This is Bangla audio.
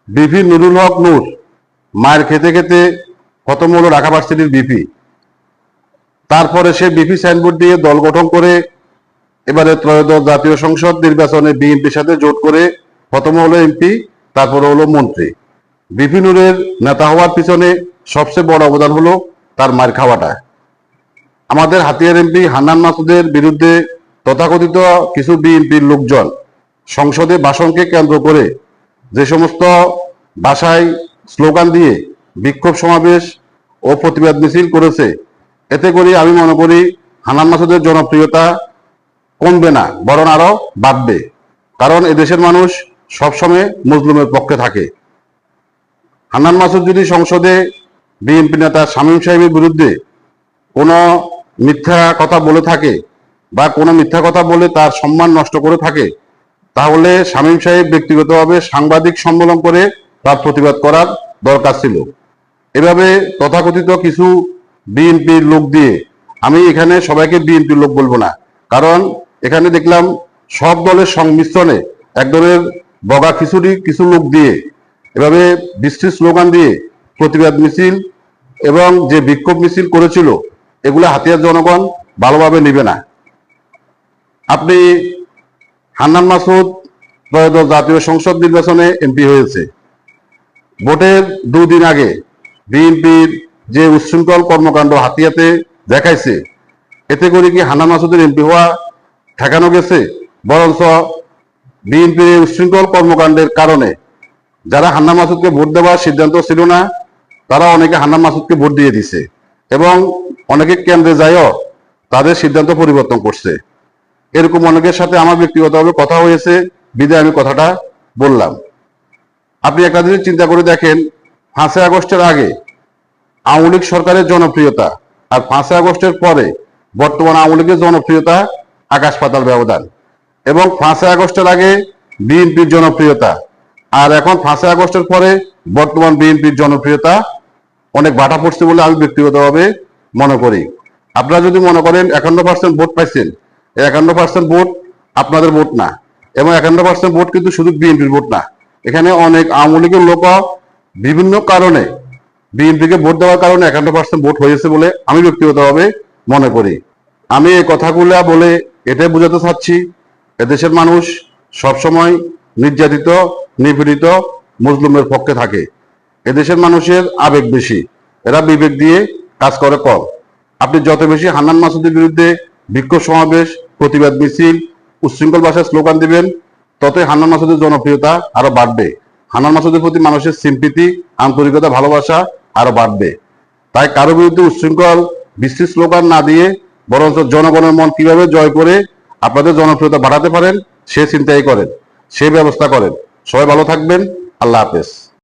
বিপি নুরুল হক নূর মায়ের খেতে খেতে খতম হলো ঢাকা ভার্সিটির বিপি। তারপরে সে বিপি সাইনবোর্ড দিয়ে দল গঠন করে এবারে ত্রয়োদশ জাতীয় সংসদ নির্বাচনে বিএনপির সাথে জোট করে প্রথম হলো এমপি, তারপরে হলো মন্ত্রী। বিপি নূরের নেতা হওয়ার পিছনে সবচেয়ে বড় অবদান হলো তার মার খাওয়াটা। আমাদের হাতিয়ার এমপি হান্নান মাসুদের বিরুদ্ধে তথাকথিত কিছু বিএনপির লোকজন সংসদে ভাষণকে কেন্দ্র করে যে সমস্ত ভাষায় স্লোগান দিয়ে বিক্ষোভ সমাবেশ ও প্রতিবাদ মিছিল করেছে, এতে করে আমি মনে করি হান্নান মাসুদের জনপ্রিয়তা কমবে না, বরং আরো বাড়বে। কারণ এদেশের মানুষ সবসময় মজলুমের পক্ষে থাকে। হান্নান মাসুদ যদি সংসদে বিএনপি নেতা শামীম সাহেবের বিরুদ্ধে কোনো মিথ্যা কথা বলে থাকে বা কোনো মিথ্যা কথা বলে তার সম্মান নষ্ট করে থাকে, তাহলে শামীম সাহেব ব্যক্তিগতভাবে সাংবাদিক সম্মেলন করে তার প্রতিবাদ করার দরকার ছিল। এভাবে তথাকথিত কিছু বিএনপির লোক দিয়ে, আমি এখানে সবাইকে বিএনপির লোক বলবো না, কারণ এখানে দেখলাম সব দলের সংমিশ্রণে এক ধরনের বগা খিচুড়ি কিছু লোক দিয়ে এভাবে বৃষ্টি স্লোগান দিয়ে প্রতিবাদ মিছিল এবং যে বিক্ষোভ মিছিল করেছিল, এগুলো হাতিয়ার জনগণ ভালোভাবে নিবে না। আপনি হান্নান মাসুদ ত্রয়োদশ জাতীয় সংসদ নির্বাচনে এমপি হয়েছে। ভোটের দুদিন আগে বিএনপির যে উচ্ছৃঙ্খল কর্মকাণ্ড হাতিয়াতে দেখাইছে, এতে করে কি হান্নান মাসুদের এমপি হওয়া ঠেকানো গেছে? বরঞ্চ বিএনপির উচ্ছৃঙ্খল কর্মকাণ্ডের কারণে যারা হান্নান মাসুদকে ভোট দেওয়ার সিদ্ধান্ত ছিল না, তারা অনেকে হান্নান মাসুদকে ভোট দিয়ে দিছে এবং অনেকে কেন্দ্রে যায়ও তাদের সিদ্ধান্ত পরিবর্তন করছে। এরকম অনেকের সাথে আমার ব্যক্তিগতভাবে কথা হয়েছে, বিদায় আমি কথাটা বললাম। আপনি একটা জিনিস চিন্তা করে দেখেন, 5 আগস্টের আগে আওয়ামী লীগ সরকারের জনপ্রিয়তা আর 5 আগস্টের পরে বর্তমান আওয়ামী লীগের জনপ্রিয়তা আকাশ পাতাল ব্যবধান। এবং 5 আগস্টের আগে বিএনপির জনপ্রিয়তা আর এখন 5 আগস্টের পরে বর্তমান বিএনপির জনপ্রিয়তা অনেক বাটা পড়ছে বলে আমি ব্যক্তিগতভাবে মনে করি। আপনারা যদি মনে করেন 51% ভোট পাইছেন, এই 51% ভোট আপনাদের ভোট না, এবং 51% ভোট কিন্তু শুধু বিএনপির ভোট না। এখানে অনেক আওয়ামী লীগের লোক বিভিন্ন কারণে বিএনপিকে ভোট দেওয়ার কারণে 51% ভোট হয়েছে বলে আমি ব্যক্তিগতভাবে মনে করি। আমি এই কথাগুলো বলে এটাই বোঝাতে চাচ্ছি, এদেশের মানুষ সবসময় নির্যাতিত, নিপীড়িত, মজলুমের পক্ষে থাকে। এদেশের মানুষের আবেগ বেশি, এরা বিবেক দিয়ে কাজ করে কম। আপনি যত বেশি হান্নান মাসুদের বিরুদ্ধে বিক্ষোভ সমাবেশ, প্রতিবাদ মিছিল, উচ্ছৃঙ্খল ভাষায় স্লোগান দিবেন, ততই হান্নান মাসুদের জনপ্রিয়তা আরো বাড়বে। হান্নান মাসুদের প্রতি মানুষের সিম্পিতি, আন্তরিকতা, ভালোবাসা আরো বাড়বে। তাই কারো বিরুদ্ধে উচ্ছৃঙ্খল বিশ্রী স্লোগান না দিয়ে বরঞ্চ জনগণের মন কিভাবে জয় করে আপনাদের জনপ্রিয়তা বাড়াতে পারেন সে চিন্তাই করেন, সেই ব্যবস্থা করেন। সবাই ভালো থাকবেন। আল্লাহ হাফেজ।